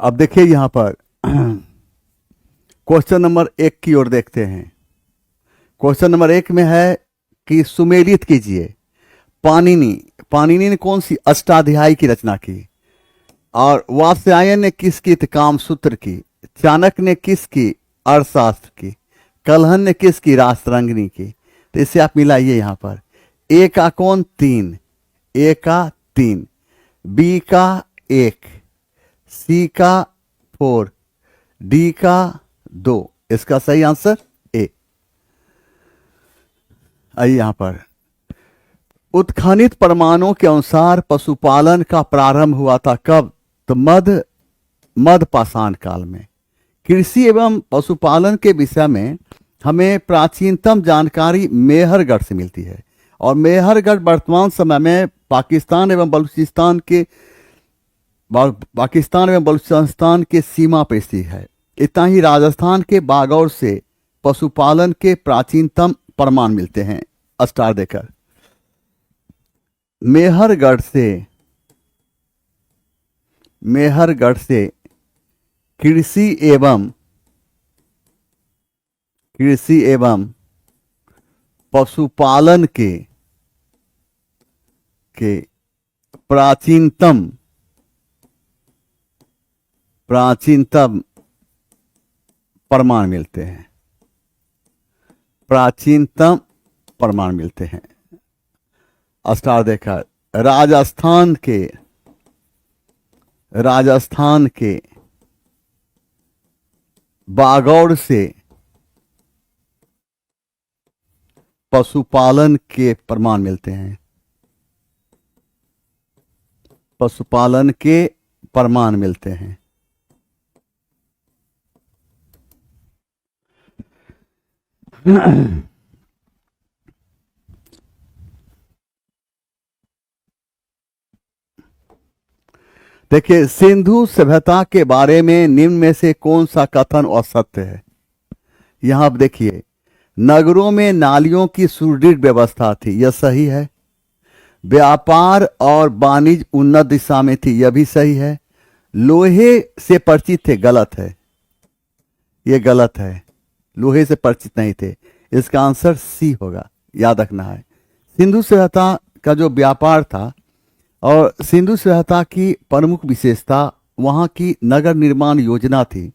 अब देखिए यहां पर क्वेश्चन नंबर 1 की ओर देखते हैं। क्वेश्चन नंबर 1 में है कि सुमेलित कीजिए। पाणिनि पाणिनि ने कौन सी अष्टाध्यायी की रचना की? और वात्स्यायन ने किसकी थी? कामसूत्र की। चाणक्य ने किसकी? अर्थशास्त्र की। कलहन ने किसकी? रासरंगिणी की। तो इसे आप मिलाइए यहां पर। ए का कौन? 3। ए का 3, बी का 1, सी का 4, डी का 2। इसका सही आंसर ए। आइए यहां पर। उत्खनित प्रमाणों के अनुसार पशुपालन का प्रारंभ हुआ था कब? तो मध्य पाषाण काल में। कृषि एवं पशुपालन के विषय में हमें प्राचीनतम जानकारी मेहरगढ़ से मिलती है। और मेहरगढ़ वर्तमान समय में पाकिस्तान एवं बलूचिस्तान के सीमा पर स्थित है। इतना ही राजस्थान के बागौर से पशुपालन के प्राचीनतम प्रमाण मिलते हैं। स्टार देकर मेहरगढ़ से कृषि एवं पशुपालन के प्राचीनतम प्रमाण मिलते हैं। स्टार देखा। राजस्थान के बागौर से पशुपालन के प्रमाण मिलते हैं। देखिए, सिंधु सभ्यता के बारे में निम्न में से कौन सा कथन असत्य है? यहां आप देखिए, नगरों में नालियों की सुदृढ़ व्यवस्था थी, यह सही है। व्यापार और वाणिज्य उन्नत दिशा में थी, यह भी सही है। लोहे से परिचित थे, गलत है, यह गलत है। लोहे से परिचित नहीं थे। इसका आंसर सी होगा, याद रखना है। सिंधु सभ्यता का जो व्यापार था और सिंधु सभ्यता की प्रमुख विशेषता वहां की नगर निर्माण योजना थी।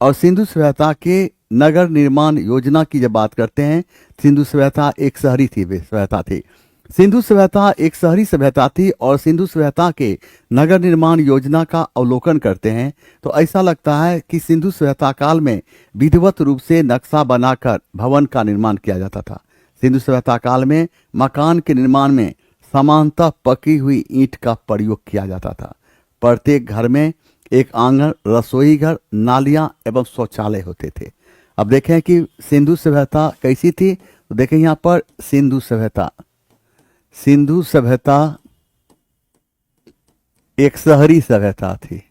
और सिंधु सभ्यता के नगर निर्माण योजना की जब बात करते हैं, सिंधु सभ्यता एक शहरी सभ्यता थी। सिंधु सभ्यता एक शहरी सभ्यता थी और सिंधु सभ्यता के नगर निर्माण योजना का अवलोकन करते हैं तो ऐसा लगता है कि सिंधु सभ्यता काल में विधिवत रूप से नक्शा बनाकर भवन का निर्माण किया जाता था। सिंधु सभ्यता काल में मकान के निर्माण में समानतः पकी हुई ईंट का प्रयोग किया जाता था। प्रत्येक घर में एक आंगन, रसोई घर, नालियां एवं शौचालय होते थे। अब देखें कि सिंधु सभ्यता कैसी थी, तो देखें यहां पर सिंधु सभ्यता एक शहरी सभ्यता थी।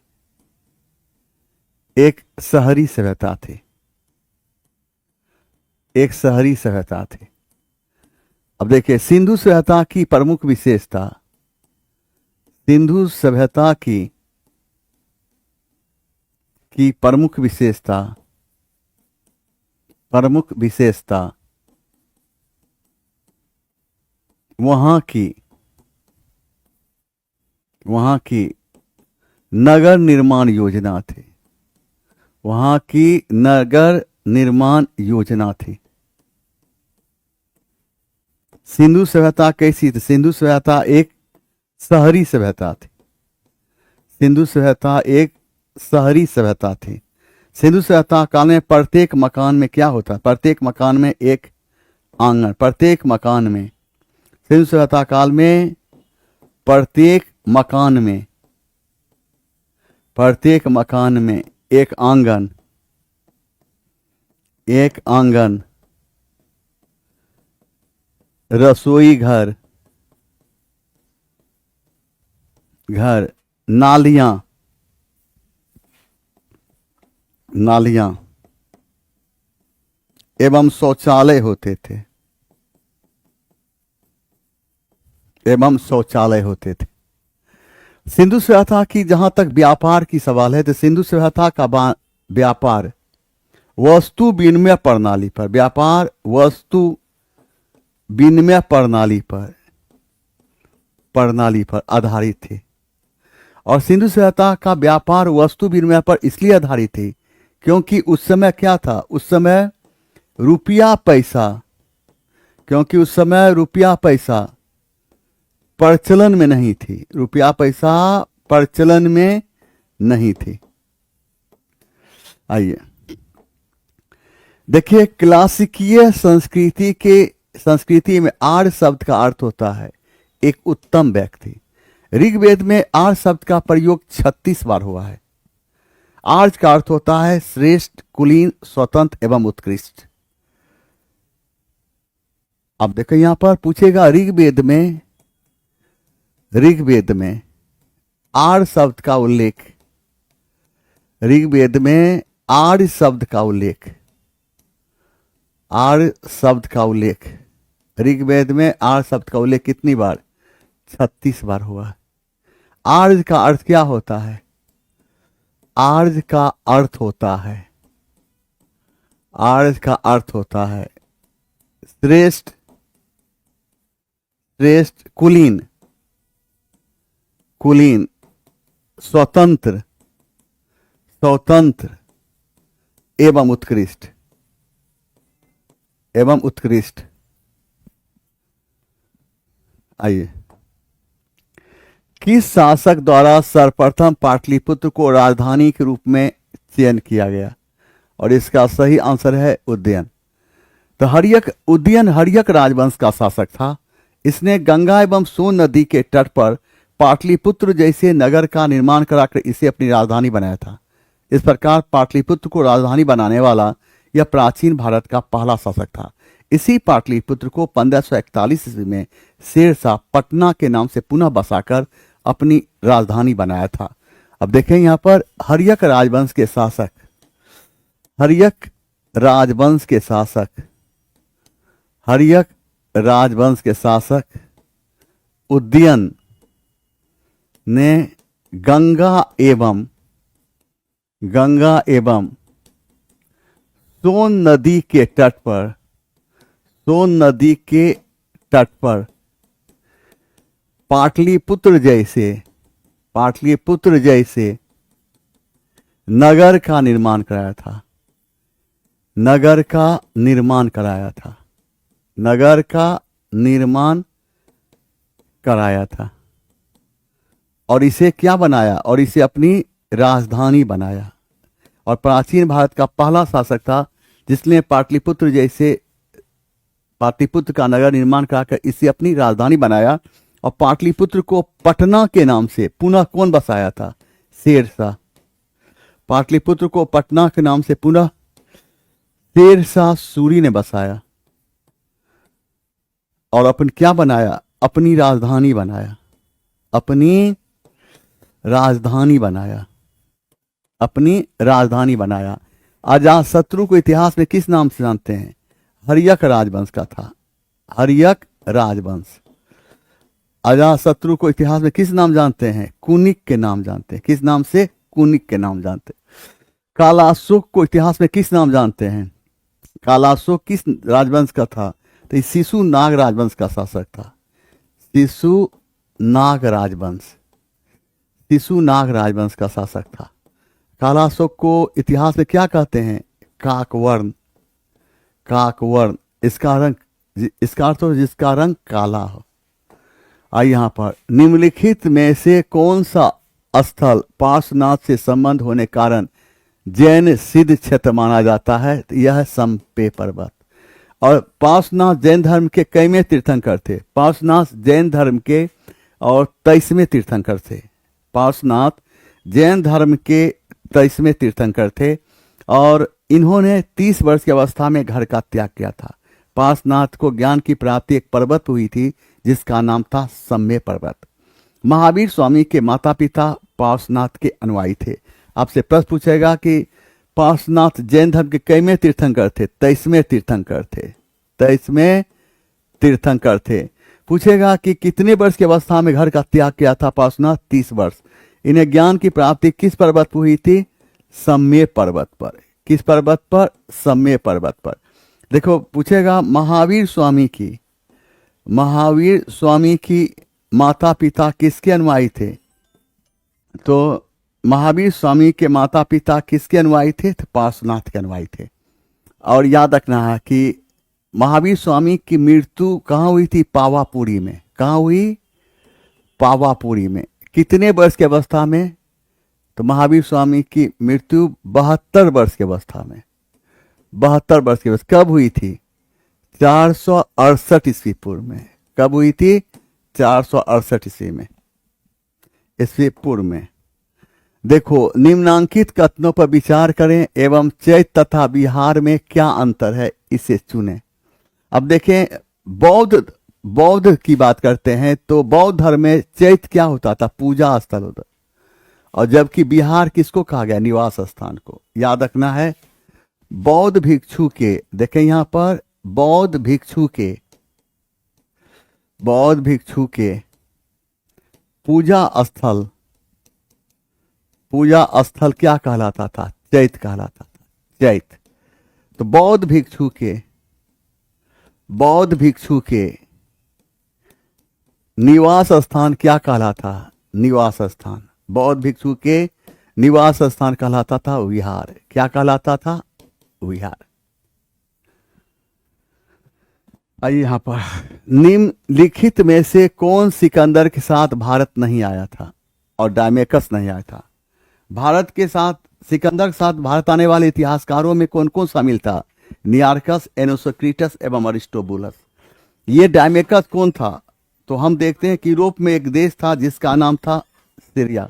अब देखिए, सिंधु सभ्यता की प्रमुख विशेषता, प्रमुख विशेषता वहां की नगर निर्माण योजना थी। सिंधु सभ्यता कैसी थी? सिंधु सभ्यता एक शहरी सभ्यता थी। सिंधु सभ्यता काल में प्रत्येक मकान में क्या होता? प्रत्येक मकान में एक आंगन। सिंधु सभ्यता काल में प्रत्येक मकान में एक आंगन, रसोई घर, नालियां एवं शौचालय होते थे। सिंधु सभ्यता की जहां तक व्यापार की सवाल है तो सिंधु सभ्यता का व्यापार वस्तु विनिमय प्रणाली पर, व्यापार वस्तु विनिमय प्रणाली पर आधारित थे। और सिंधु सभ्यता का व्यापार वस्तु विनिमय पर इसलिए आधारित थे क्योंकि उस समय क्या था, उस समय रुपया पैसा, क्योंकि उस समय रुपया पैसा प्रचलन में नहीं थी, रुपया पैसा प्रचलन में नहीं थी। आइए देखिए, क्लासिकीय संस्कृति में आर्य शब्द का अर्थ होता है एक उत्तम व्यक्ति। ऋग्वेद में आर्य शब्द का प्रयोग 36 बार हुआ है। आर्य का अर्थ होता है श्रेष्ठ, कुलीन, स्वतंत्र एवं उत्कृष्ट। अब देखो यहां पर पूछेगा ऋग्वेद में आर्य शब्द का उल्लेख, ऋग्वेद में आर्य शब्द का उल्लेख, आर्य शब्द का उल्लेख, ऋग्वेद में आर्य शब्द का उल्लेख कितनी बार? 36 बार हुआ। आर्य का अर्थ क्या होता है? आर्य का अर्थ होता है, आर्य का अर्थ होता है श्रेष्ठ, श्रेष्ठ, कुलीन, कुलीन, स्वतंत्र, स्वतंत्र एवं उत्कृष्ट, एवं उत्कृष्ट। आइए, किस शासक द्वारा सर्वप्रथम पाटलिपुत्र को राजधानी के रूप में चयन किया गया? और इसका सही आंसर है उदयन। तो उदयन हर्यक राजवंश का शासक था। इसने गंगा एवं सोन नदी के तट पर पाटलिपुत्र जैसे नगर का निर्माण कराकर इसे अपनी राजधानी बनाया था। इस प्रकार पाटलिपुत्र को राजधानी बनाने वाला यह प्राचीन भारत का पहला शासक था। इसी पाटलिपुत्र को 1541 ईस्वी में शेरशाह पटना के नाम से पुनः बसाकर अपनी राजधानी बनाया था। अब देखें यहां पर हर्यक राजवंश के शासक, हर्यक राजवंश के शासक, हर्यक राजवंश के शासक उदयन ने गंगा एवं सोन नदी के तट पर, सोन नदी के तट पर पाटलिपुत्र जैसे नगर का निर्माण कराया था, नगर का निर्माण कराया था, नगर का निर्माण कराया था। और इसे क्या बनाया? और इसे अपनी राजधानी बनाया। और प्राचीन भारत का पहला शासक था जिसने पाटलिपुत्र का नगर निर्माण कराकर इसे अपनी राजधानी बनाया। और पाटलिपुत्र को पटना के नाम से पुनः कौन बसाया था? शेरशाह। पाटलिपुत्र को पटना के नाम से पुनः शेरशाह सूरी ने बसाया और क्या बनाया? अपनी राजधानी बनाया, अपनी राजधानी बनाया, अपनी राजधानी बनाया। अजातशत्रु को इतिहास में किस नाम से जानते हैं? हर्यक राजवंश का था, हर्यक राजवंश। अजातशत्रु को इतिहास में किस नाम जानते हैं? कुनिक के नाम जानते हैं। किस नाम से? कुनिक के नाम जानते हैं। कालाशोक को इतिहास में किस नाम जानते हैं? कालाशोक किस राजवंश का था? तो शिशु नाग राजवंश का शासक था। शिशु नाग राजवंश, शिशु नाग राजवंश का शासक था। कालाशोक को इतिहास में क्या कहते हैं? काकवर्ण, काकवर्ण। इसका अर्थ हो जिसका रंग काला हो। आइए यहां पर निम्नलिखित में से कौन सा स्थल पार्श्वनाथ से संबंध होने कारण जैन सिद्ध क्षेत्र माना जाता है? तो यह संपे पर्वत। और पार्श्वनाथ जैन धर्म के कईवें तीर्थंकर थे? पार्श्वनाथ जैन धर्म के और 23वें तीर्थंकर थे। पार्श्वनाथ जैन धर्म के 23वें तीर्थंकर थे और इन्होंने 30 वर्ष की अवस्था में घर का त्याग किया था। पार्श्वनाथ को ज्ञान की प्राप्ति एक पर्वत हुई थी जिसका नाम था सम्मे पर्वत। महावीर स्वामी के माता पिता पार्श्वनाथ के अनुयायी थे। आपसे प्रश्न पूछेगा कि पार्श्वनाथ जैन धर्म के कईवें तीर्थंकर थे? 23वें तीर्थंकर थे, 23वें तीर्थंकर थे। पूछेगा कि कितने वर्ष की अवस्था में घर का त्याग किया था पार्श्वनाथ? 30 वर्ष। इन्हें ज्ञान की प्राप्ति किस पर्वत पर हुई थी? सम्य पर्वत पर। किस पर्वत पर? सम्य पर्वत पर। देखो पूछेगा महावीर स्वामी की माता पिता किसके अनुयायी थे? तो महावीर स्वामी के माता पिता किसके अनुयायी थे? तो पार्श्वनाथ के अनुयायी थे। और याद रखना है कि महावीर स्वामी की मृत्यु कहाँ हुई थी? पावापुरी में। कहाँ हुई? पावापुरी में। कितने वर्ष की अवस्था में? तो महावीर स्वामी की मृत्यु 72 वर्ष की अवस्था में। 72 वर्ष की अवस्था कब हुई थी? 468 ईस्वी पूर्व में। कब हुई थी? 468 ईस्वी में, ईस्वी पूर्व में। देखो निम्नांकित कथनों पर विचार करें एवं चैत्य तथा विहार में क्या अंतर है इसे चुनें। अब देखें, बौद्ध की बात करते हैं तो बौद्ध धर्म में चैत्य क्या होता था? पूजा स्थल होता। और जबकि विहार किसको कहा गया? निवास स्थान को। याद रखना है बौद्ध भिक्षु के, देखें यहां पर बौद्ध भिक्षु के पूजा स्थल क्या कहलाता था? चैत्य कहलाता था। चैत्य। तो बौद्ध भिक्षु के निवास स्थान क्या कहलाता? निवास स्थान। बौद्ध भिक्षु के निवास स्थान कहलाता था विहार। क्या कहलाता था? विहार। आइए यहां पर, निम्नलिखित में से कौन सिकंदर के साथ भारत नहीं आया था और डायमेकस नहीं आया था? भारत के साथ, सिकंदर के साथ भारत आने वाले इतिहासकारों में कौन कौन शामिल था? नियार्कस, एनोसोक्रिटस एवं अरिस्टोबुलस। ये डायमेकस कौन था? तो हम देखते हैं कि यूरोप में एक देश था जिसका नाम था सीरिया,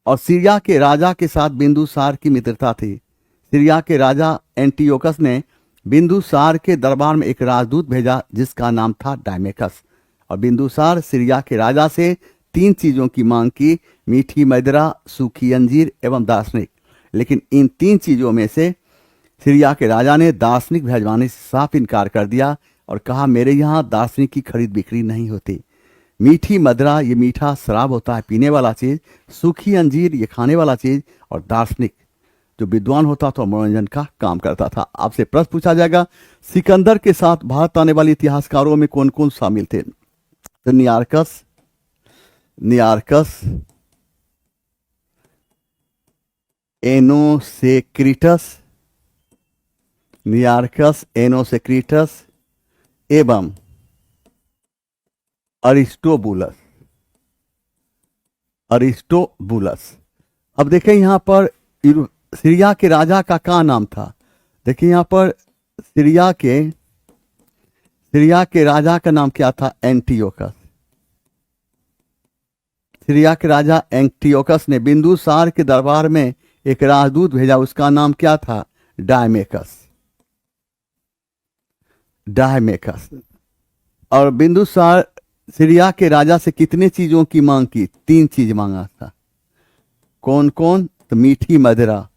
और सीरिया के राजा के साथ बिंदुसार की मित्रता थी। सीरिया के राजा एंटियोकस ने बिंदुसार के दरबार में एक राजदूत भेजा जिसका नाम था डायमेकस, और बिंदुसार सीरिया के राजा से 3 चीजों की मांग की: मीठी मदिरा, सूखी अंजीर एवं दार्शनिक। लेकिन इन 3 चीजों में से सीरिया के राजा ने दार्शनिक भेजवाने से साफ इनकार कर दिया और कहा मेरे यहाँ दार्शनिक की खरीद बिक्री नहीं होती। मीठी मदिरा, ये मीठा शराब होता है, पीने वाला चीज। सूखी अंजीर, ये खाने वाला चीज। और दार्शनिक, जो विद्वान होता था, मनोरंजन का काम करता था। आपसे प्रश्न पूछा जाएगा सिकंदर के साथ भारत आने वाले इतिहासकारों में कौन कौन शामिल थे? तो नियार्कस, एनोसेक्रिटस एवं अरिस्टोबुलस। अब देखें यहां पर सीरिया के राजा का क्या नाम था? देखिए यहां पर सीरिया के राजा का नाम क्या था? एंटियोकस। सीरिया के राजा एंटियोकस ने बिंदुसार के दरबार में एक राजदूत भेजा, उसका नाम क्या था? डायमेकस। और बिंदुसार सीरिया के राजा से कितने चीजों की मांग की? 3 चीज मांगा था। कौन कौन? तो मीठी मदिरा।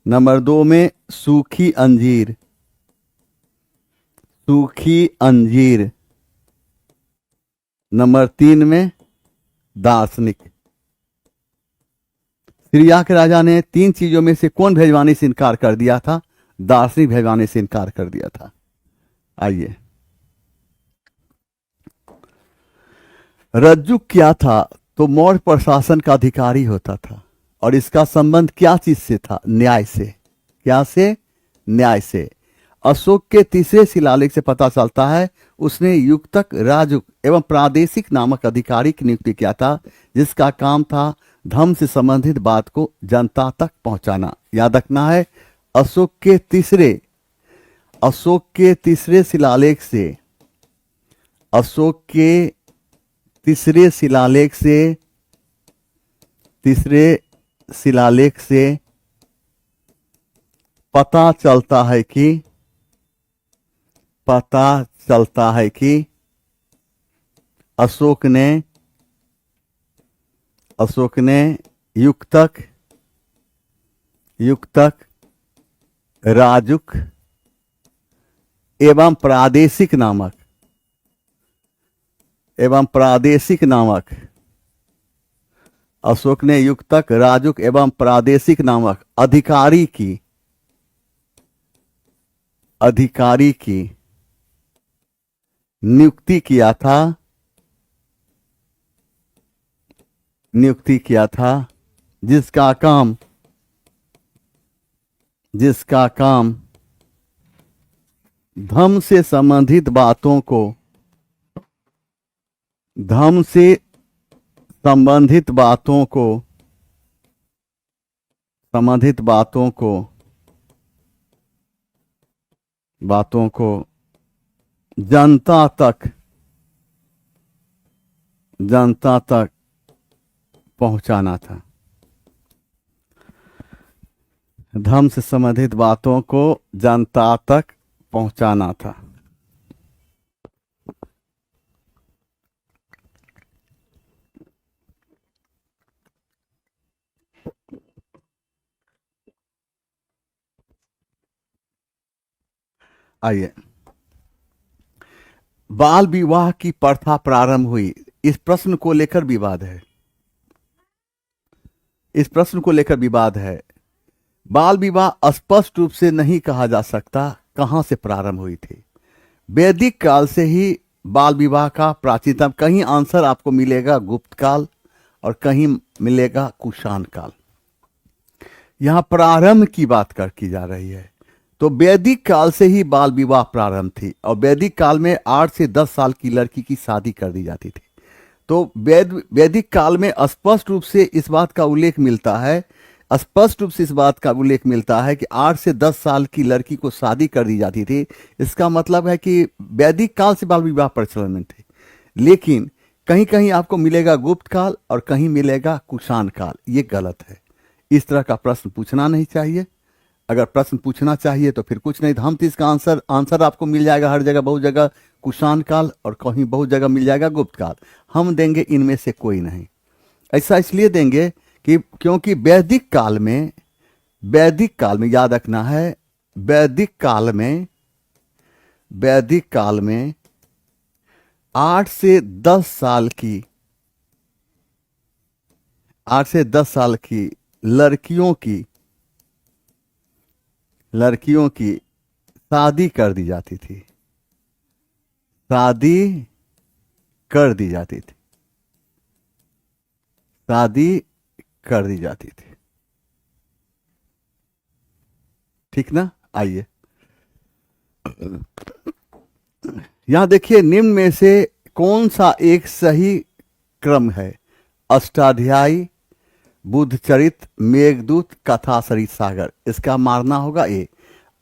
नंबर 2 में सूखी अंजीर। नंबर 3 में दार्शनिक। सीरिया के राजा ने 3 चीजों में से कौन भेजवाने से इनकार कर दिया था? दार्शनिक भेजवाने से इनकार कर दिया था। आइए, रज्जुक क्या था? तो मौर्य प्रशासन का अधिकारी होता था, और इसका संबंध क्या चीज से था? न्याय से। क्या से? न्याय से। अशोक के तीसरे शिलालेख से पता चलता है उसने युक्तक, राजुक एवं प्रादेशिक नामक अधिकारी की नियुक्ति किया था, जिसका काम था धर्म से संबंधित बात को जनता तक पहुंचाना। याद रखना है अशोक के तीसरे शिलालेख से पता चलता है कि अशोक ने युक्तक, राजुक एवं प्रादेशिक नामक अशोक ने युक्तक, राजुक एवं प्रादेशिक नामक अधिकारी की नियुक्ति किया था जिसका काम धर्म से संबंधित बातों को जनता तक पहुंचाना था। धर्म से संबंधित बातों को जनता तक पहुंचाना था। आइए, बाल विवाह की प्रथा प्रारंभ हुई, इस प्रश्न को लेकर विवाद है। बाल विवाह स्पष्ट रूप से नहीं कहा जा सकता कहां से प्रारंभ हुई थी। वैदिक काल से ही बाल विवाह का प्राचीनतम, कहीं आंसर आपको मिलेगा गुप्त काल और कहीं मिलेगा कुषाण काल। यहां प्रारंभ की बात की जा रही है। तो वैदिक काल से ही बाल विवाह प्रारंभ थी और वैदिक काल में 8 से 10 साल की लड़की की शादी कर दी जाती थी। तो वैदिक काल में स्पष्ट रूप से इस बात का उल्लेख मिलता है कि 8 से 10 साल की लड़की को शादी कर दी जाती थी। इसका मतलब है कि वैदिक काल से बाल विवाह प्रचलन में थे। लेकिन कहीं कहीं आपको मिलेगा गुप्त काल और कहीं मिलेगा कुषाण काल। ये गलत है। इस तरह का प्रश्न पूछना नहीं चाहिए। अगर प्रश्न पूछना चाहिए तो फिर कुछ नहीं, हम तो इसका आंसर आपको मिल जाएगा हर जगह, बहुत जगह कुषाण काल और कहीं बहुत जगह मिल जाएगा गुप्त काल। हम देंगे इनमें से कोई नहीं। ऐसा इसलिए देंगे कि क्योंकि वैदिक काल में याद रखना है, वैदिक काल में 8 से 10 साल की लड़कियों की शादी कर दी जाती थी। ठीक ना। आइए, यहां देखिए, निम्न में से कौन सा एक सही क्रम है? अष्टाध्यायी, बुद्धचरित, मेघदूत, कथा सरित सागर। इसका मारना होगा ए।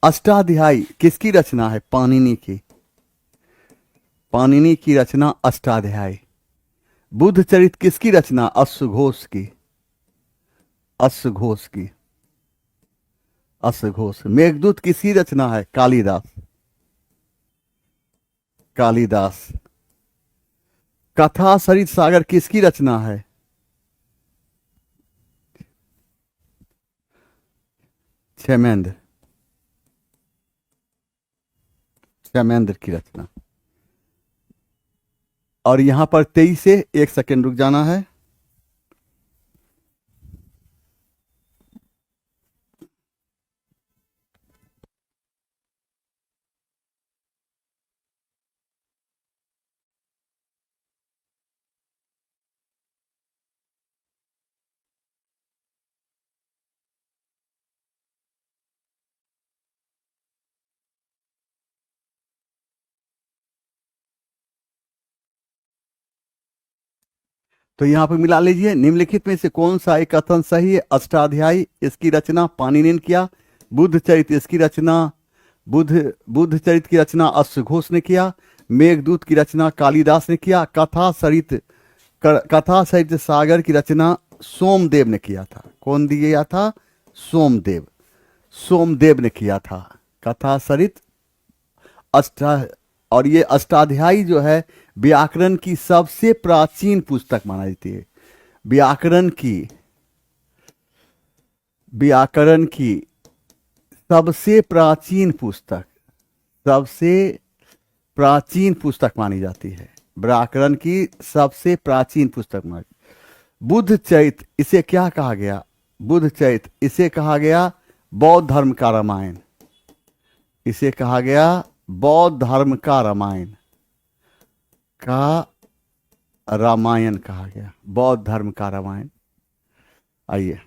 अष्टाध्यायी किसकी रचना है? पाणिनि की रचना अष्टाध्यायी। बुद्धचरित किसकी रचना? अश्वघोष। मेघदूत किसकी रचना है? कालिदास। कथा सरित सागर किसकी रचना है? क्षेमेंद्र की रचना। और यहां पर 23 से 1 सेकंड रुक जाना है। तो यहां पर मिला लीजिए, निम्नलिखित में से कौन सा एक कथन सही है? अष्टाध्यायी, इसकी रचना पाणिनि ने किया। बुद्धचरित की रचना अश्वघोष ने किया। मेघदूत की रचना कालिदास ने किया। कथा सरित सागर की रचना सोमदेव ने किया था। कौन दिया था? सोमदेव ने किया था कथा सरित और ये अष्टाध्यायी जो है व्याकरण की सबसे प्राचीन पुस्तक माना जाती है। व्याकरण की सबसे प्राचीन पुस्तक, सबसे प्राचीन पुस्तक मानी जाती है, व्याकरण की सबसे प्राचीन पुस्तक मानी। बुद्ध चरित इसे क्या कहा गया? बुद्ध चरित इसे कहा गया बौद्ध धर्म का रामायण। इसे कहा गया बौद्ध धर्म का रामायण कहा गया, बौद्ध धर्म का रामायण। आइए,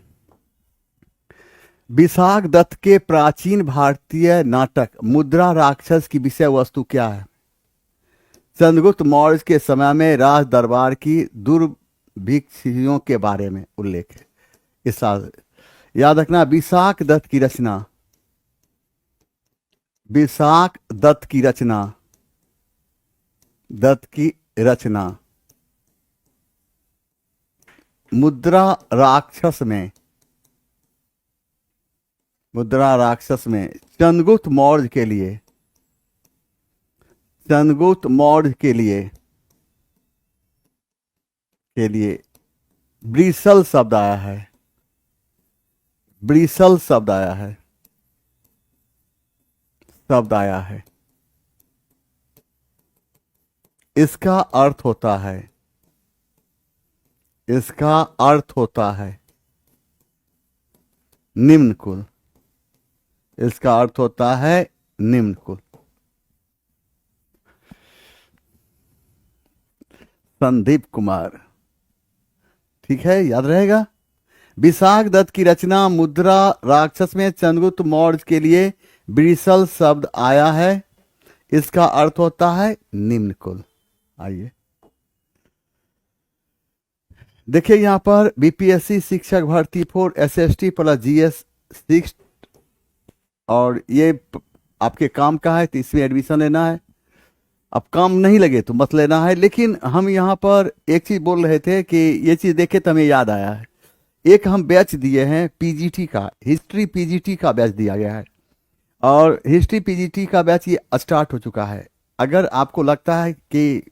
विशाख दत्त के प्राचीन भारतीय नाटक मुद्रा राक्षस की विषय वस्तु क्या है? चंद्रगुप्त मौर्य के समय में राज दरबार की दुर्भिक्षियों के बारे में उल्लेख है। इस याद रखना, विशाख दत्त की रचना, विशाख दत्त की रचना मुद्रा राक्षस में चंद्रगुप्त मौर्य के लिए ब्रीसल शब्द आया है। इसका अर्थ होता है निम्न कुल। इसका अर्थ होता है निम्न कुल। संदीप कुमार, ठीक है, याद रहेगा। विशाख दत्त की रचना मुद्रा राक्षस में चंद्रगुप्त मौर्य के लिए ब्रीसल शब्द आया है। इसका अर्थ होता है निम्न कुल। आइए देखिए, यहां पर बीपीएससी शिक्षक भर्ती 4 एसएसटी प्लस जीएस 6, और ये आपके काम का है तो इसमें एडमिशन लेना है। अब काम नहीं लगे तो मत लेना है। लेकिन हम यहाँ पर एक चीज बोल रहे थे कि ये चीज देखे तो हमें याद आया है, एक हम बैच दिए हैं पीजीटी का, हिस्ट्री पीजीटी का बैच दिया गया है, और हिस्ट्री पीजीटी का बैच ये स्टार्ट हो चुका है। अगर आपको लगता है कि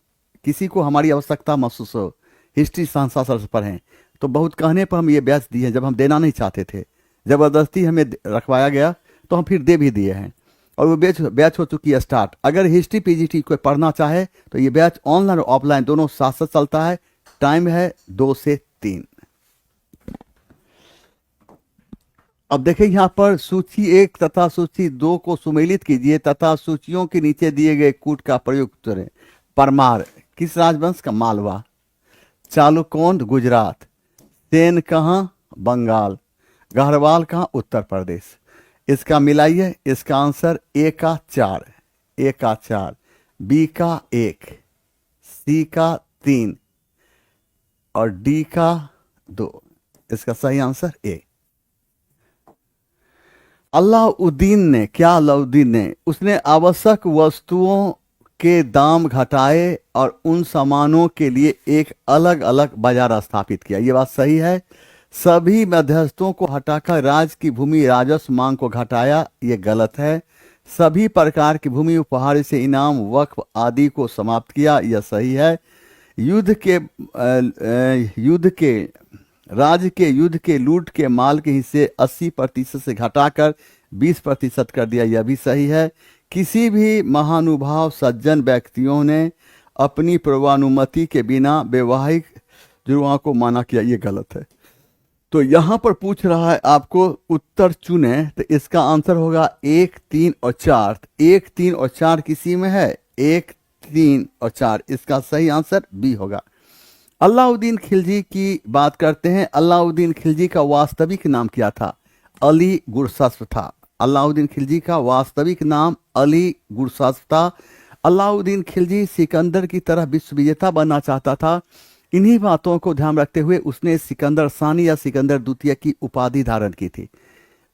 किसी को हमारी आवश्यकता महसूस हो, हिस्ट्री संस्था पर हैं, तो बहुत कहने पर हम ये बैच दिए हैं। जब हम देना नहीं चाहते थे, ज़बरदस्ती हमें रखवाया गया, तो हम फिर दे भी दिए हैं, और वो बैच हो चुकी है स्टार्ट। अगर हिस्ट्री पीजीटी कोई पढ़ना चाहे तो ये बैच ऑनलाइन और ऑफलाइन दोनों साथ साथ चलता है। टाइम है 2 से 3। अब देखिए, यहाँ पर सूची 1 तथा सूची 2 को सुमेलित कीजिए तथा सूचियों के नीचे दिए गए कूट का प्रयोग करें। परमार किस राजवंश का? मालवा। चालुकौंड गुजरात। सेन कहाँ? बंगाल। गढ़वाल कहाँ? उत्तर प्रदेश। इसका मिलाइए, इसका आंसर ए का 4, बी का 1, सी का 3 और डी का 2। इसका सही आंसर ए। अलाउद्दीन ने उसने आवश्यक वस्तुओं के दाम घटाए और उन सामानों के लिए एक अलग अलग बाजार स्थापित किया। ये बात सही है। सभी मध्यस्थों को हटाकर राज्य की भूमि राजस्व मांग को घटाया, ये गलत है। सभी प्रकार की भूमि उपहार से इनाम वक्फ आदि को समाप्त किया, यह सही है। राज्य के युद्ध के लूट के माल के हिस्से 80% से घटाकर 20% कर दिया, यह भी सही है। किसी भी महानुभाव सज्जन व्यक्तियों ने अपनी पूर्वानुमति के बिना वैवाहिक जुड़वां को माना किया, ये गलत है। तो यहां पर पूछ रहा है आपको उत्तर चुने, तो इसका आंसर होगा 1, 3 और 4। 1, 3 और 4 किसी में है? 1, 3 और 4। इसका सही आंसर बी होगा। अलाउद्दीन खिलजी की बात करते हैं। अलाउद्दीन खिलजी का वास्तविक नाम क्या था? अली गुरसस्प था। अलाउद्दीन खिलजी का वास्तविक नाम अली गुरसस्प था। अलाउद्दीन खिलजी सिकंदर की तरह विश्व विजेता बनना चाहता था। इन्हीं बातों को ध्यान रखते हुए उसने सिकंदर सानी या सिकंदर द्वितीय की उपाधि धारण की थी।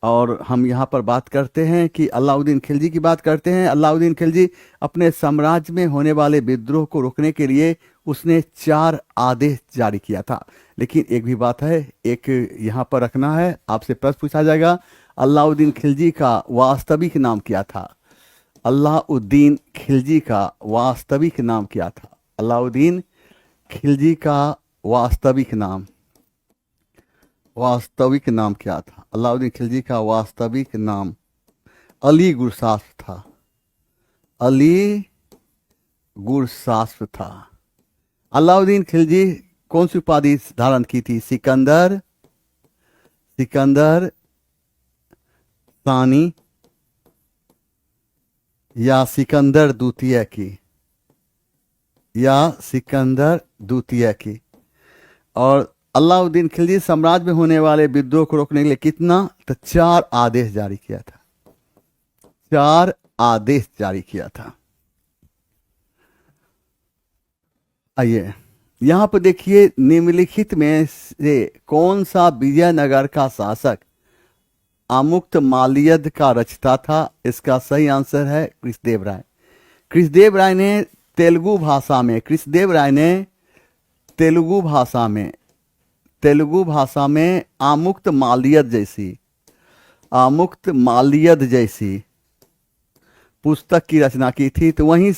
और हम यहाँ पर बात करते हैं कि अलाउद्दीन खिलजी की बात करते हैं। अलाउद्दीन खिलजी अपने साम्राज्य में होने वाले विद्रोह को रोकने के लिए उसने 4 आदेश जारी किया था। लेकिन एक भी बात है, एक यहाँ पर रखना है, आपसे प्रश्न पूछा जाएगा, अलाउद्दीन खिलजी का वास्तविक नाम क्या था? अलाउद्दीन खिलजी का वास्तविक नाम क्या था? अलाउद्दीन खिलजी का वास्तविक नाम क्या था? अलाउद्दीन खिलजी का वास्तविक नाम अली गुरसास्प था। अली गुरशास्त्र था। अलाउद्दीन खिलजी कौन सी उपाधि धारण की थी? सिकंदर, सिकंदर सानी या सिकंदर द्वितीय की, या सिकंदर द्वितीय की। और अलाउद्दीन खिलजी साम्राज्य में होने वाले विद्रोह को रोकने के लिए कितना? तो 4 आदेश जारी किया था, 4 आदेश जारी किया था। आइए यहां पर देखिए, निम्नलिखित में से कौन सा विजयनगर का शासक आमुक्त माल्यद का रचता था? इसका सही आंसर है कृष्णदेव राय। कृष्णदेव राय ने तेलुगु भाषा में, कृष्णदेव राय ने तेलुगु भाषा में आमुक्त माल्यद जैसी पुस्तक की रचना की थी। तो वहीं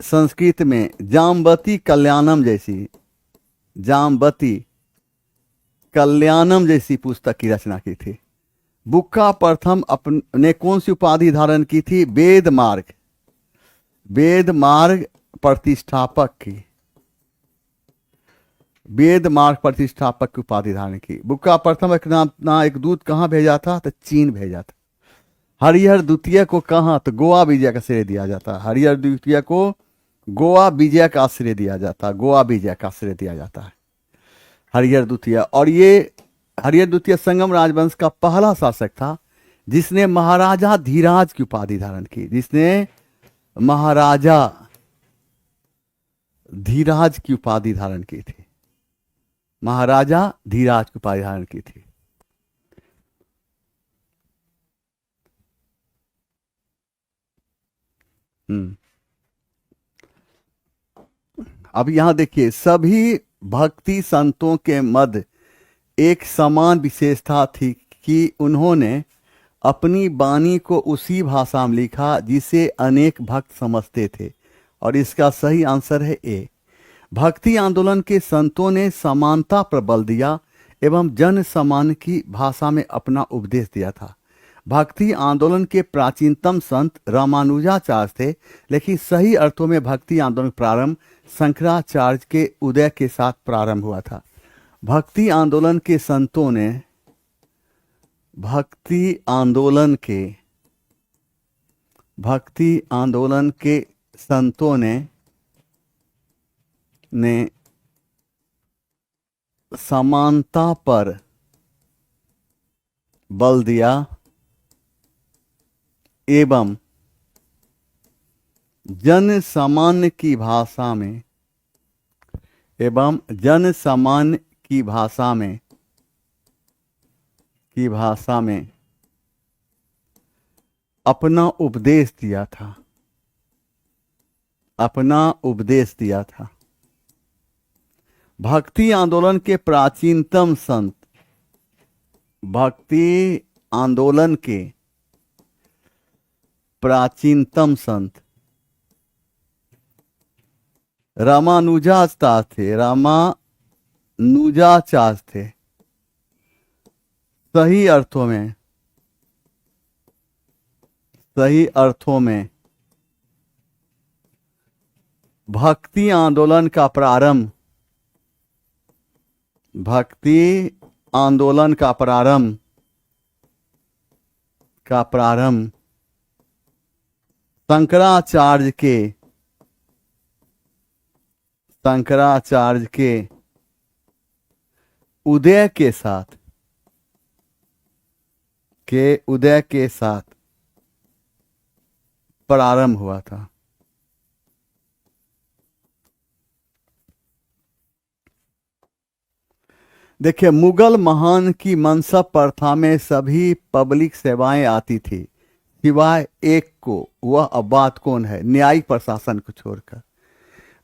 संस्कृत में जाम्बती कल्याणम जैसी पुस्तक की रचना की थी। बुक्का प्रथम अपने कौन सी उपाधि धारण की थी? वेद मार्ग प्रतिष्ठापक की उपाधि धारण की। बुक्का प्रथम एक दूत कहां भेजा था? तो चीन भेजा था। हरिहर द्वितीय को कहां? तो गोवा विजय का श्रेय दिया जाता है। हरिहर द्वितीय को गोवा विजय का श्रेय दिया जाता है, हरिहर द्वितीय। और ये हरिहर द्वितीय संगम राजवंश का पहला शासक था जिसने महाराजा धीराज की उपाधि धारण की, अब यहां देखिए, सभी भक्ति संतों के मध्य एक समान विशेषता थी कि उन्होंने अपनी वाणी को उसी भाषा में लिखा जिसे अनेक भक्त समझते थे। और इसका सही आंसर है ए। भक्ति आंदोलन के संतों ने समानता पर बल दिया एवं जन सामान्य की भाषा में अपना उपदेश दिया था। भक्ति आंदोलन के प्राचीनतम संत रामानुजाचार्य थे, लेकिन सही अर्थों में भक्ति आंदोलन प्रारंभ शंकराचार्य के उदय के साथ प्रारंभ हुआ था। भक्ति आंदोलन के संतों ने समानता पर बल दिया एवं जन सामान्य की भाषा में अपना उपदेश दिया था। भक्ति आंदोलन के प्राचीनतम संत रामानुजाचार्य थे। सही अर्थों में भक्ति आंदोलन का प्रारंभ शंकराचार्य के उदय के साथ प्रारंभ हुआ था। देखिए, मुगल महान की मनसब प्रथा में सभी पब्लिक सेवाएं आती थी सिवाय एक को। वह अब्बात कौन है? न्यायिक प्रशासन को छोड़कर।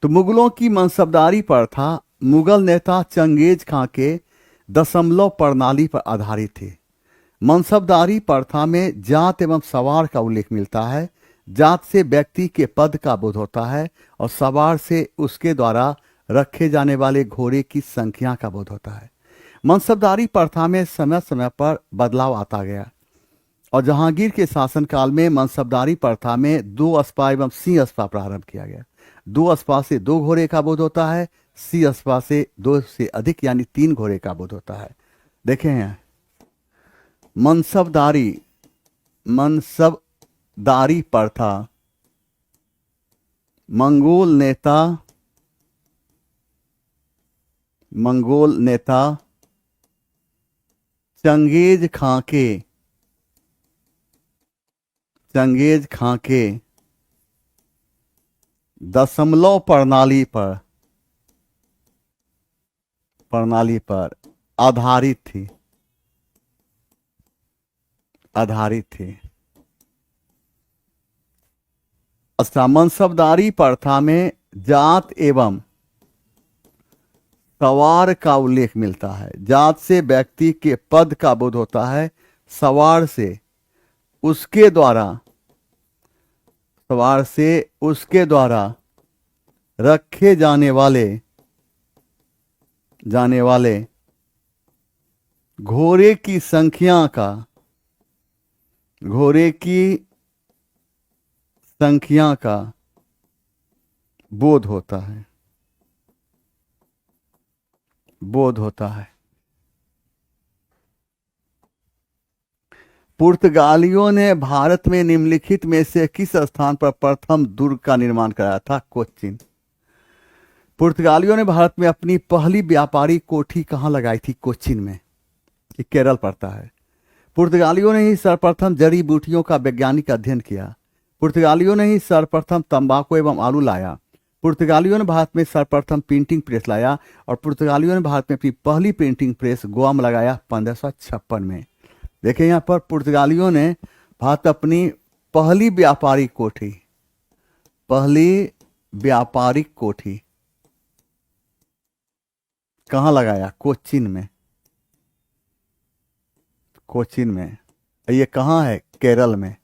तो मुगलों की मनसबदारी प्रथा मुगल नेता चंगेज खां के दशमलव प्रणाली पर आधारित थी। मनसबदारी प्रथा में जात एवं सवार का उल्लेख मिलता है। जात से व्यक्ति के पद का बोध होता है और सवार से उसके द्वारा रखे जाने वाले घोड़े की संख्या का बोध होता है। मनसबदारी प्रथा में समय समय पर बदलाव आता गया और जहांगीर के शासनकाल में मनसबदारी प्रथा में दो अस्पा एवं सिंह अस्पा प्रारंभ किया गया। दो अस्पा से दो घोड़े का बोध होता है, सिंह अस्पा से दो से अधिक यानी तीन घोड़े का बोध होता है। देखें यहाँ मनसबदारी प्रथा मंगोल नेता चंगेज खां के दशमलव प्रणाली पर आधारित थी। अच्छा, मनसबदारी प्रथा में जात एवं सवार का उल्लेख मिलता है। जात से व्यक्ति के पद का बोध होता है, सवार से उसके द्वारा रखे जाने वाले घोड़े की संख्या का बोध होता है। पुर्तगालियों ने भारत में निम्नलिखित में से किस स्थान पर प्रथम दुर्ग का निर्माण कराया था? कोच्चिन। पुर्तगालियों ने भारत में अपनी पहली व्यापारी कोठी कहां लगाई थी? कोच्चिन में। ये केरल पड़ता है। पुर्तगालियों ने ही सर्वप्रथम जड़ी बूटियों का वैज्ञानिक अध्ययन किया। पुर्तगालियों ने ही सर्वप्रथम तंबाकू एवं आलू लाया। पुर्तगालियों ने भारत में सर्वप्रथम प्रिंटिंग प्रेस लाया और पुर्तगालियों ने भारत में अपनी पहली प्रिंटिंग प्रेस गोवा में लगाया 1556 में। देखिए यहाँ पर पुर्तगालियों ने भारत अपनी पहली व्यापारिक कोठी कहाँ लगाया? कोच्चिन में। ये कहाँ है? केरल में।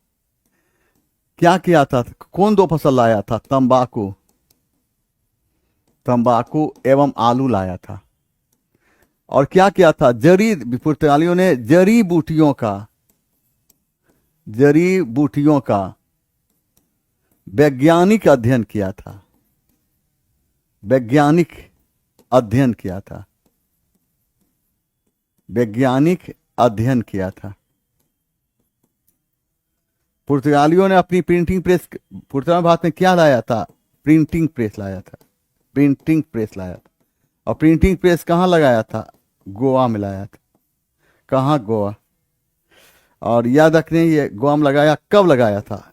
क्या किया था? कौन दो फसल लाया था? तंबाकू एवं आलू लाया था। और क्या किया था? पुर्तगालियों ने जड़ी बूटियों का वैज्ञानिक अध्ययन किया था। पुर्तगालियों ने अपनी प्रिंटिंग प्रेस, पुर्तगाल भारत में क्या लाया था? प्रिंटिंग प्रेस लाया था। और प्रिंटिंग प्रेस कहाँ लगाया था? गोवा में लाया था। कहाँ? गोवा। और याद रखने, ये गोवा में लगाया, कब लगाया था?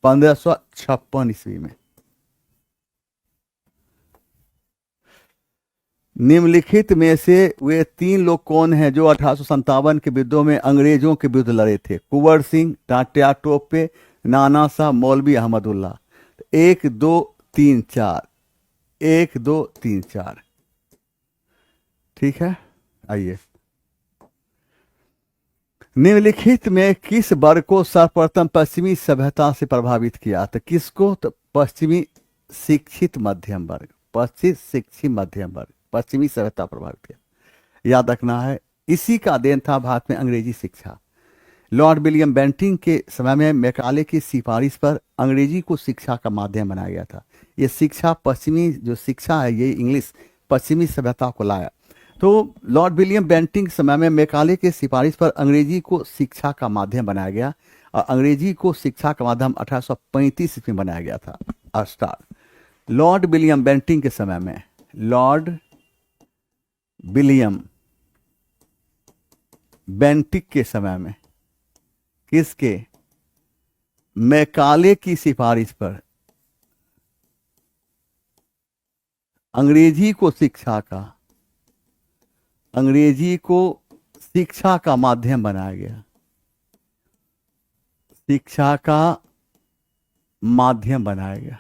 1556 ईस्वी में। निम्नलिखित में से वे तीन लोग कौन हैं जो 1857 के युद्धों में अंग्रेजों के विरुद्ध लड़े थे? कुंवर सिंह, टाटिया टोपे, नाना शाह, मौलवी अहमदुल्ला। 1 2 3 4 1 2 3 4। ठीक है, आइए। निम्नलिखित में किस वर्ग को सर्वप्रथम पश्चिमी सभ्यता से प्रभावित किया? तो किसको? तो पश्चिमी शिक्षित मध्यम वर्ग, पश्चिमी सभ्यता प्रभावित किया। याद रखना है, इसी का देन था भारत में अंग्रेजी शिक्षा। लॉर्ड विलियम बेंटिंग के समय में मैकाले की सिफारिश पर अंग्रेजी को शिक्षा का माध्यम बनाया गया था। ये शिक्षा, पश्चिमी जो शिक्षा है, ये इंग्लिश पश्चिमी सभ्यता को लाया। तो लॉर्ड विलियम बेंटिंग समय में मैकाले के सिफारिश पर अंग्रेजी को शिक्षा का माध्यम बनाया गया और अंग्रेजी को शिक्षा का माध्यम 1835 में बनाया गया था। लॉर्ड विलियम बेंटिंग के समय में, लॉर्ड विलियम बेंटिंग के समय में किसके? मैकाले की सिफारिश पर अंग्रेजी को शिक्षा का माध्यम बनाया गया।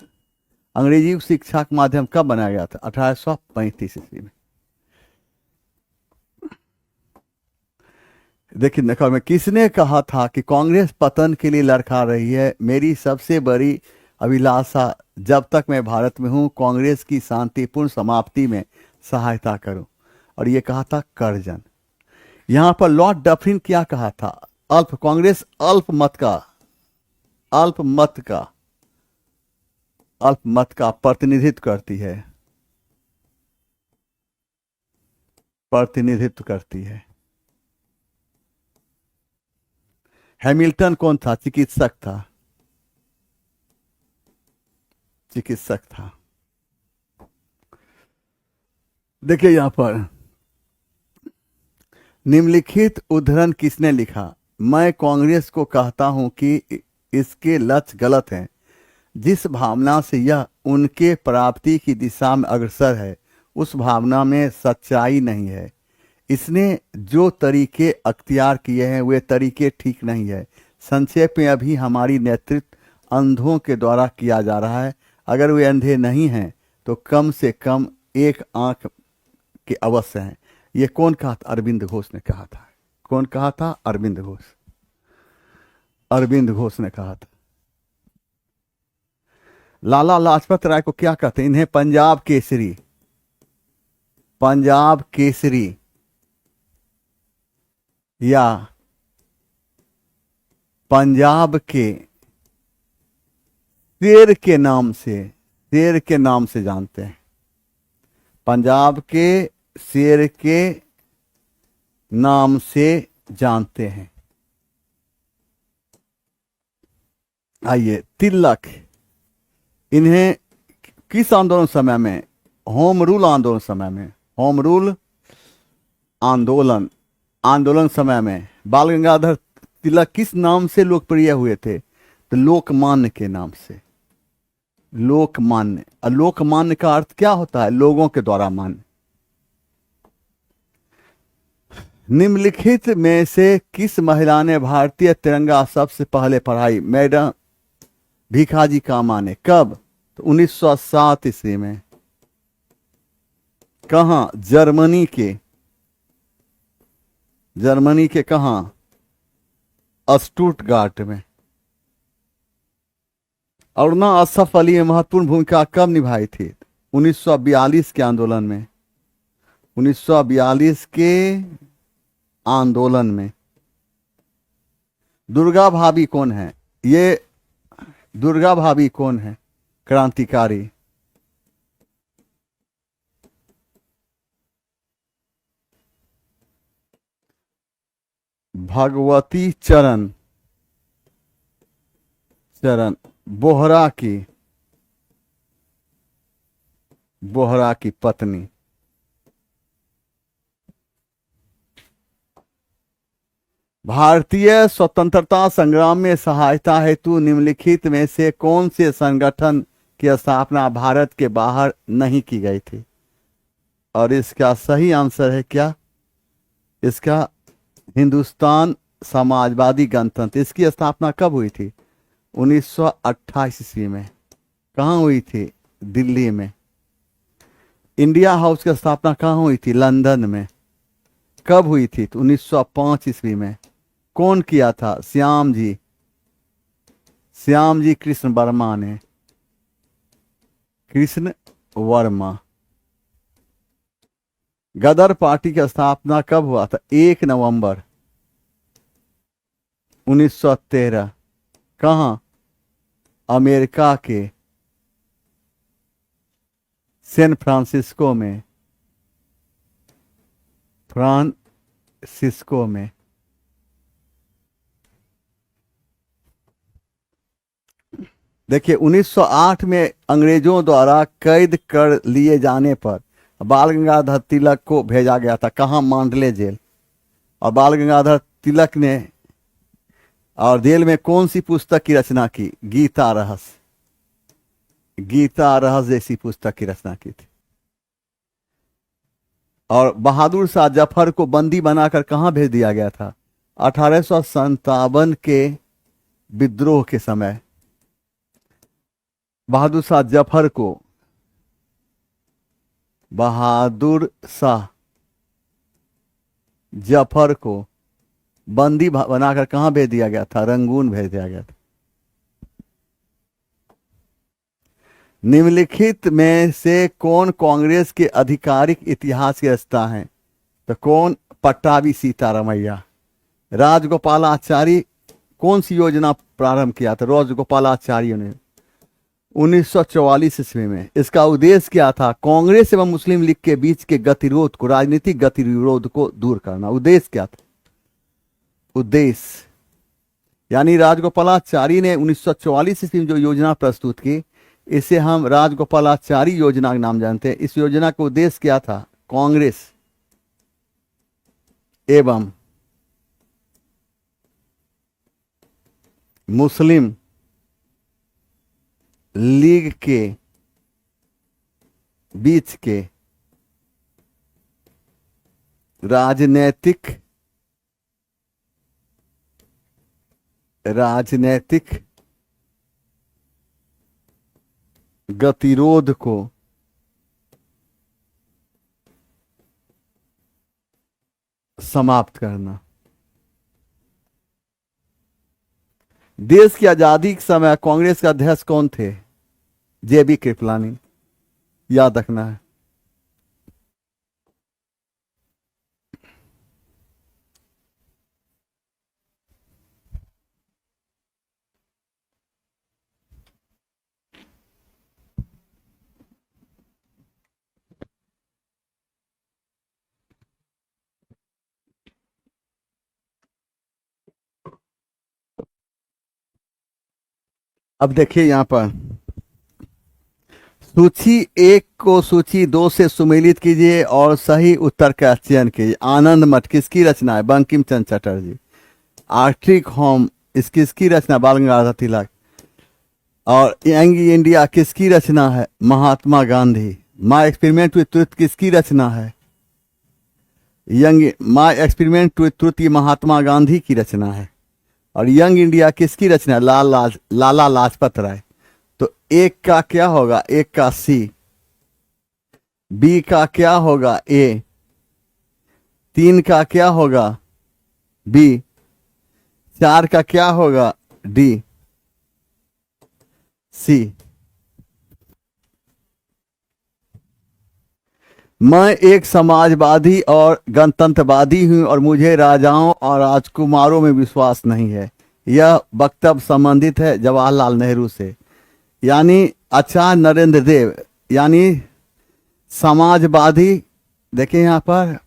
अंग्रेजी को शिक्षा का माध्यम कब बनाया गया था? 1835 ईस्वी में। देखिए नकल में किसने कहा था कि कांग्रेस पतन के लिए लड़खड़ा रही है? मेरी सबसे बड़ी अभिलाषा जब तक मैं भारत में हूं, कांग्रेस की शांतिपूर्ण समाप्ति में सहायता करूं। और ये कहा था कर्जन। यहां पर लॉर्ड डफरिन क्या कहा था? कांग्रेस अल्पमत का प्रतिनिधित्व करती है। हैमिल्टन कौन था? चिकित्सक था। देखिए यहां पर निम्नलिखित उद्धरण किसने लिखा? मैं कांग्रेस को कहता हूं कि इसके लक्ष्य गलत हैं। जिस भावना से यह उनके प्राप्ति की दिशा में अग्रसर है, उस भावना में सच्चाई नहीं है। इसने जो तरीके अख्तियार किए हैं वे तरीके ठीक नहीं है। संक्षेप में अभी हमारी नेतृत्व अंधों के द्वारा किया जा रहा है। अगर वे अंधे नहीं हैं तो कम से कम एक आंख के अवश्य हैं। ये कौन कहा था? अरविंद घोष ने कहा था। कौन कहा था? अरविंद घोष ने कहा था। लाला लाजपत राय को क्या कहते हैं? इन्हें पंजाब केसरी या पंजाब के शेर के नाम से जानते हैं। पंजाब के शेर के नाम से जानते हैं। आइए, तिलक इन्हें किस आंदोलन समय में? होम रूल आंदोलन समय में बाल गंगाधर तिलक किस नाम से लोकप्रिय हुए थे? तो लोकमान्य के नाम से। लोकमान्य, और लोकमान्य का अर्थ क्या होता है? लोगों के द्वारा मान्य। निम्नलिखित में से किस महिला ने भारतीय तिरंगा सबसे पहले फहराई? मैडम भीखाजी कामा ने। कब? तो 1907 ईस्वी में। कहां? जर्मनी के कहां? स्टुटगार्ट में। अरुणा असफ अली ने महत्वपूर्ण भूमिका कब निभाई थी? 1942 के आंदोलन में। 1942 के आंदोलन में। दुर्गा भाभी कौन है? दुर्गा भाभी कौन है? क्रांतिकारी। भगवती चरण बोहरा की पत्नी। भारतीय स्वतंत्रता संग्राम में सहायता हेतु निम्नलिखित में से कौन से संगठन की स्थापना भारत के बाहर नहीं की गई थी? और इसका सही आंसर है क्या? इसका हिंदुस्तान समाजवादी गणतंत्र। इसकी स्थापना कब हुई थी? 1928 ईस्वी में। कहाँ हुई थी? दिल्ली में। इंडिया हाउस की स्थापना कहाँ हुई थी? लंदन में। कब हुई थी? तो 1905 ईस्वी में। कौन किया था? श्याम जी कृष्ण वर्मा ने। गदर पार्टी की स्थापना कब हुआ था? 1 नवंबर 1913। कहां? अमेरिका के सैन फ्रांसिस्को में। देखिए 1908 में अंग्रेजों द्वारा कैद कर लिए जाने पर बाल गंगाधर तिलक को भेजा गया था। कहां? मांडले जेल। और बाल गंगाधर तिलक ने और जेल में कौन सी पुस्तक की रचना की? गीता रहस्य जैसी पुस्तक की रचना की थी। और बहादुर शाह जफर को बंदी बनाकर कहां भेज दिया गया था? 1857 के विद्रोह के समय बहादुर शाह जफर को बंदी बनाकर कहां भेज दिया गया था? रंगून भेज दिया गया था। निम्नलिखित में से कौन कांग्रेस के आधिकारिक इतिहास के रचना है? तो कौन? पट्टाभी सीतारामैया। राजगोपालाचारी कौन सी योजना प्रारंभ किया था राजगोपालाचार्य ने 1944 ईस्वी में? इसका उद्देश्य क्या था? कांग्रेस एवं मुस्लिम लीग के बीच के गतिरोध को, राजनीतिक गतिरोध को दूर करना। उद्देश्य क्या था? उद्देश्य यानी राजगोपालाचारी ने 1944 ईस्वी में जो योजना प्रस्तुत की, इसे हम राजगोपालाचारी योजना का नाम जानते हैं। इस योजना का उद्देश्य क्या था? कांग्रेस एवं मुस्लिम लीग के बीच के राजनैतिक गतिरोध को समाप्त करना। देश की आजादी के समय कांग्रेस के अध्यक्ष कौन थे? जेबी कृपलानी, याद रखना है। अब देखिए यहां पर सूची 1 को सूची 2 से सुमेलित कीजिए और सही उत्तर का चयन कीजिए। आनंद मठ किसकी रचना है? बंकिम चंद्र चटर्जी। आर्टिक होम किसकी रचना? बाल गंगाधर तिलक। और यंग इंडिया किसकी रचना है? Mahatma Gandhi. My experiment with truth किसकी रचना है? माय एक्सपेरिमेंट विथ ट्रुथ ये महात्मा गांधी की रचना है। और यंग इंडिया किसकी रचना है? लाला लाजपत राय। तो 1 का क्या होगा? 1 का सी। बी का क्या होगा? ए। 3 का क्या होगा? बी। 4 का क्या होगा? डी। सी। मैं एक समाजवादी और गणतंत्रवादी हूं और मुझे राजाओं और राजकुमारों में विश्वास नहीं है। यह वक्तव्य संबंधित है जवाहरलाल नेहरू से। यानी आचार्य नरेंद्र देव यानी समाजवादी। देखिए यहां पर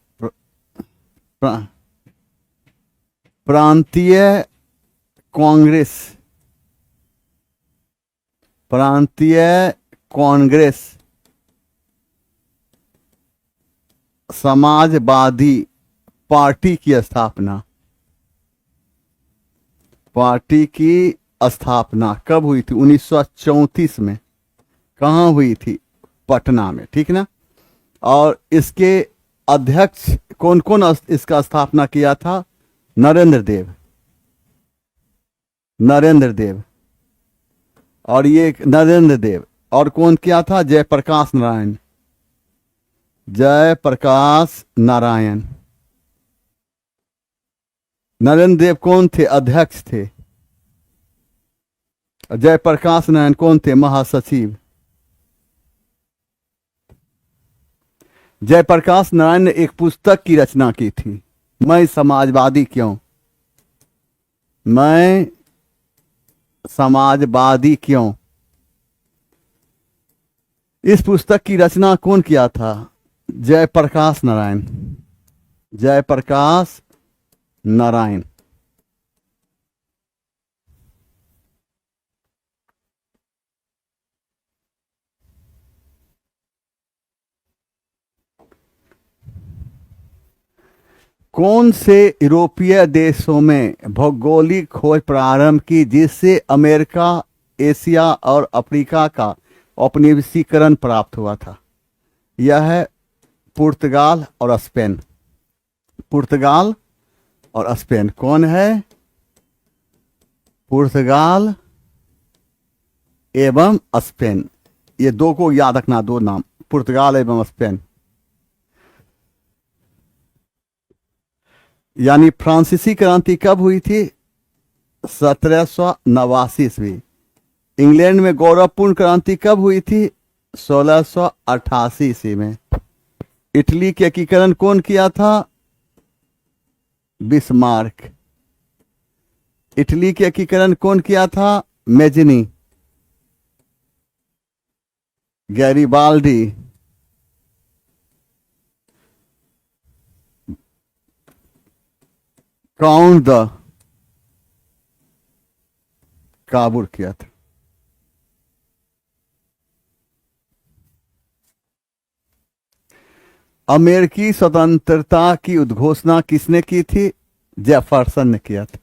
प्रांतीय कांग्रेस समाजवादी पार्टी की स्थापना कब हुई थी? 1934 में। कहाँ हुई थी? पटना में, ठीक ना। और इसके अध्यक्ष कौन कौन इसका स्थापना किया था? नरेंद्र देव। और ये नरेंद्र देव और कौन किया था? जयप्रकाश नारायण। नरेंद्र देव कौन थे? अध्यक्ष थे। जयप्रकाश नारायण कौन थे? महासचिव। जयप्रकाश नारायण ने एक पुस्तक की रचना की थी, मैं समाजवादी क्यों। इस पुस्तक की रचना कौन किया था? जयप्रकाश नारायण। कौन से यूरोपीय देशों में भौगोलिक खोज प्रारंभ की जिससे अमेरिका, एशिया और अफ्रीका का औपनिवेशीकरण प्राप्त हुआ था? यह है पुर्तगाल और स्पेन। कौन है? पुर्तगाल एवं स्पेन। ये 2 को याद रखना, 2 नाम, पुर्तगाल एवं स्पेन। यानी फ्रांसीसी क्रांति कब हुई थी? 1789 ईस्वी। इंग्लैंड में गौरवपूर्ण क्रांति कब हुई थी? 1688 ईस्वी में। इटली के एकीकरण कौन किया था? बिस्मार्क। इटली के एकीकरण कौन किया था? Mazzini, Garibaldi, count the Kabul किया था। अमेरिकी स्वतंत्रता की उद्घोषणा किसने की थी? जेफरसन ने किया था।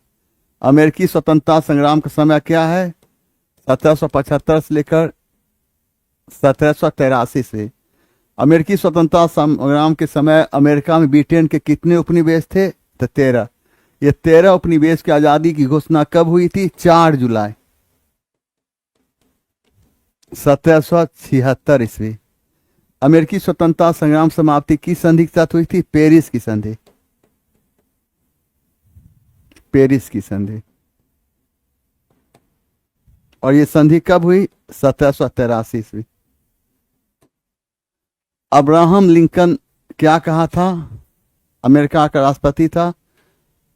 अमेरिकी स्वतंत्रता संग्राम का समय क्या है? 1775 से लेकर 1783 से। अमेरिकी स्वतंत्रता संग्राम के समय अमेरिका में ब्रिटेन के कितने उपनिवेश थे? तो 13। ये 13 उपनिवेश की आजादी की घोषणा कब हुई थी? 4 जुलाई 1776 ईस्वी। अमेरिकी स्वतंत्रता संग्राम समाप्ति किस संधि के साथ हुई थी? पेरिस की संधि। पेरिस की संधि। और ये संधि कब हुई? 1783 ईस्वी। अब्राहम लिंकन क्या कहा था? अमेरिका का राष्ट्रपति था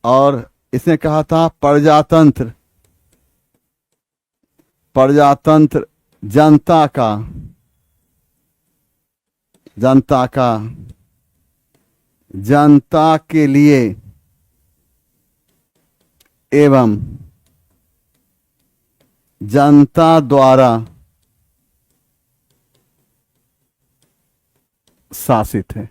और इसने कहा था प्रजातंत्र, प्रजातंत्र जनता का, जनता का, जनता के लिए एवं जनता द्वारा शासित है।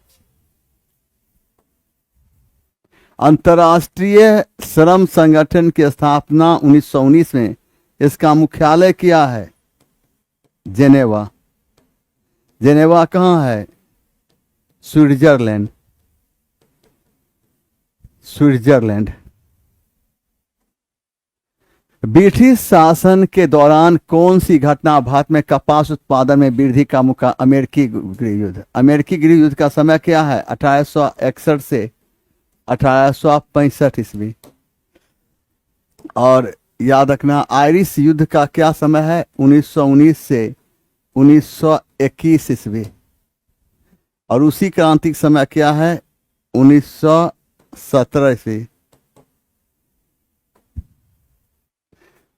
अंतर्राष्ट्रीय श्रम संगठन की स्थापना 1919 में। इसका मुख्यालय क्या है? जेनेवा। जेनेवा कहाँ है? Switzerland, Switzerland. ब्रिटिश शासन के दौरान कौन सी घटना भारत में कपास उत्पादन में वृद्धि का मुख्य? अमेरिकी गृह युद्ध। अमेरिकी गृह युद्ध का समय क्या है? 1861 से 1865 ईस्वी। और याद रखना आयरिश युद्ध का क्या समय है? 1919 से 1921 ईस्वी। और उसी क्रांति का समय क्या है? 1917 ईस्वी।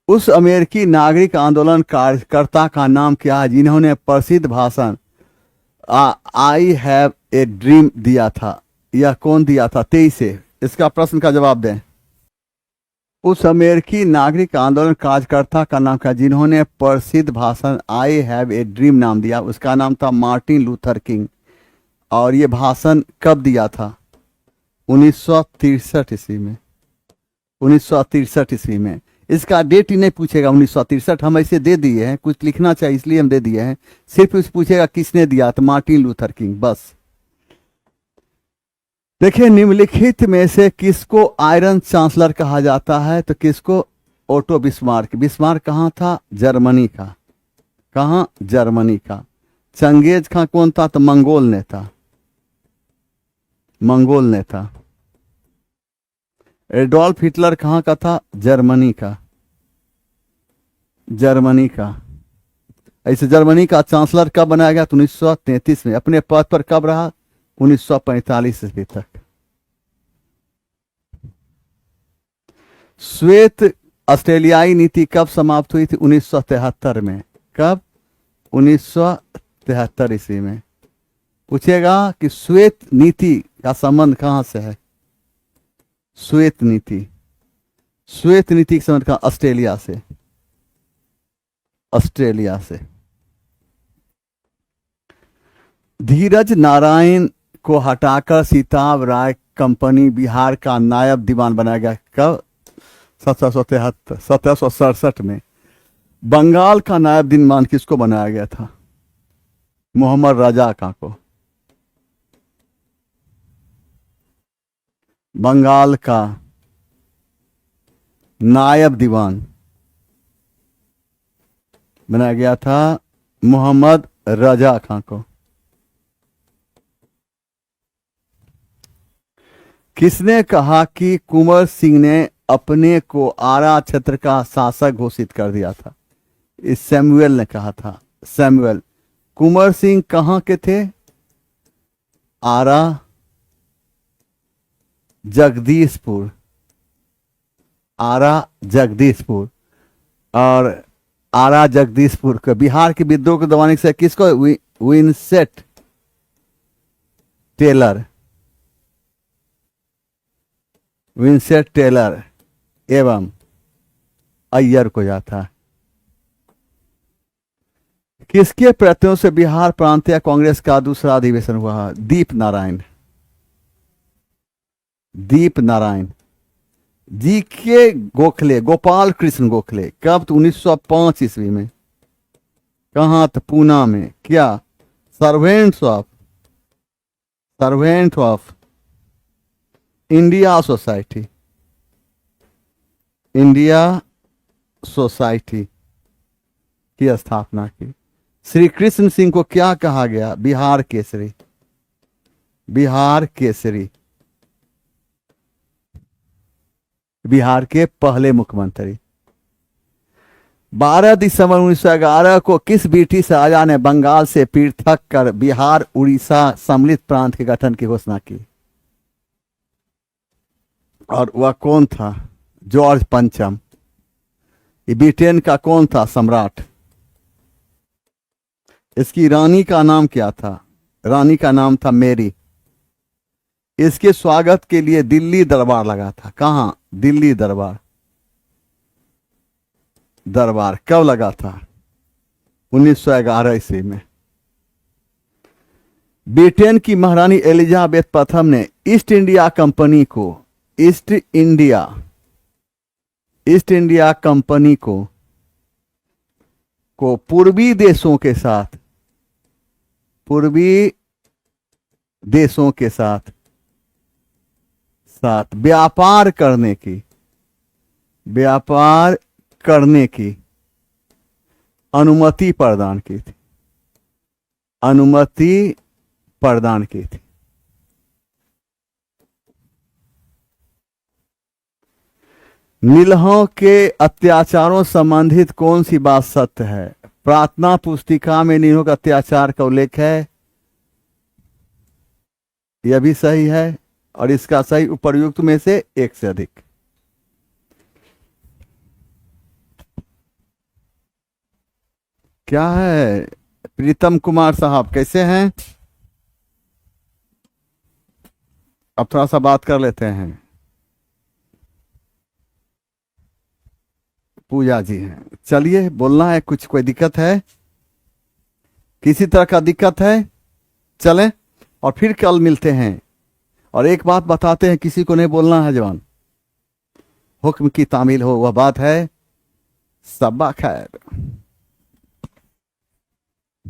उस अमेरिकी नागरिक आंदोलन कार्यकर्ता का नाम क्या है जिन्होंने प्रसिद्ध भाषण आई हैव ए ड्रीम दिया था? यह कौन दिया था? 23 से। इसका प्रश्न का जवाब दें। उस अमेरिकी नागरिक आंदोलन कार्यकर्ता का नाम क्या जिन्होंने प्रसिद्ध भाषण आई हैव ए ड्रीम नाम दिया? उसका नाम था मार्टिन लूथर किंग। और ये भाषण कब दिया था? 1963 ईस्वी में। 1963 ईस्वी में। इसका डेट ही नहीं पूछेगा 1963, हम ऐसे दे दिए हैं, कुछ लिखना चाहिए इसलिए हम दे दिए हैं। सिर्फ उस पूछेगा किसने दिया, तो मार्टिन लूथर किंग, बस। देखिए निम्नलिखित में से किसको आयरन चांसलर कहा जाता है? तो किसको? Auto Bismarck. बिस्मार्क कहाँ था? जर्मनी का। कहाँ? जर्मनी का। चंगेज खां कौन था? तो मंगोल नेता, मंगोल नेता। एडोल्फ हिटलर कहाँ का था? जर्मनी का, जर्मनी का। ऐसे जर्मनी का चांसलर कब बनाया गया? तो 1933 में। अपने पद पर कब रहा? 1945 ईस्वी तक। श्वेत ऑस्ट्रेलियाई नीति कब समाप्त हुई थी? 1973 में। कब? 1973 ईस्वी में। पूछेगा कि श्वेत नीति का संबंध कहां से है? श्वेत नीति, श्वेत नीति का संबंध कहां? ऑस्ट्रेलिया से, ऑस्ट्रेलिया से। धीरज नारायण को हटाकर सीताब राय कंपनी बिहार का नायब दीवान बनाया गया। कब? 1767 में। बंगाल का नायब दीवान किसको बनाया गया था? मोहम्मद रजा खां को। बंगाल का नायब दीवान बनाया गया था मोहम्मद रजा खां को। किसने कहा कि कुंवर सिंह ने अपने को आरा क्षेत्र का शासक घोषित कर दिया था? इस सैमुअल ने कहा था। सैमुअल। कुंवर सिंह कहां के थे? आरा, जगदीशपुर, आरा जगदीशपुर। और आरा जगदीशपुर को बिहार के विद्रोह को दबाने से किसको? विंसेंट टेलर, विंसेंट टेलर एवं अय्यर को जाता। किसके प्रयत्नों से बिहार प्रांतीय कांग्रेस का दूसरा अधिवेशन हुआ? दीप नारायण, दीप नारायण। जी के गोखले, गोपाल कृष्ण गोखले, कब? तो 1905 ईस्वी में। कहाँ? तो पूना में। क्या? Servants of India society, India society की स्थापना की। श्री कृष्ण सिंह को क्या कहा गया? बिहार केसरी, बिहार केसरी, बिहार के पहले मुख्यमंत्री। 12 दिसंबर 1911 को किस ब्रिटिश राजा ने बंगाल से पृथक कर बिहार उड़ीसा सम्मिलित प्रांत के गठन की घोषणा की? और वह कौन था? जॉर्ज पंचम। ब्रिटेन का कौन था सम्राट? इसकी रानी का नाम क्या था? रानी का नाम था मेरी। इसके स्वागत के लिए दिल्ली दरबार लगा था। कहां? दिल्ली दरबार। दरबार कब लगा था? 1911 ईस्वी में। ब्रिटेन की महारानी एलिजाबेथ प्रथम ने ईस्ट इंडिया कंपनी को, ईस्ट इंडिया कंपनी को पूर्वी देशों के साथ, पूर्वी देशों के साथ व्यापार करने की अनुमति प्रदान की थी, अनुमति प्रदान की थी। नीलहों के अत्याचारों संबंधित कौन सी बात सत्य है? प्रार्थना पुस्तिका में नीलहों का अत्याचार का उल्लेख है, यह भी सही है, और इसका सही उपर्युक्त में से एक से अधिक। क्या है? प्रीतम कुमार साहब कैसे हैं? अब थोड़ा सा बात कर लेते हैं। पूजा जी हैं, चलिए बोलना है कुछ? कोई दिक्कत है? किसी तरह का दिक्कत है? चलें और फिर कल मिलते हैं। और एक बात बताते हैं, किसी को नहीं बोलना है जवान, हुक्म की तामील हो, वह बात है सबा खैर।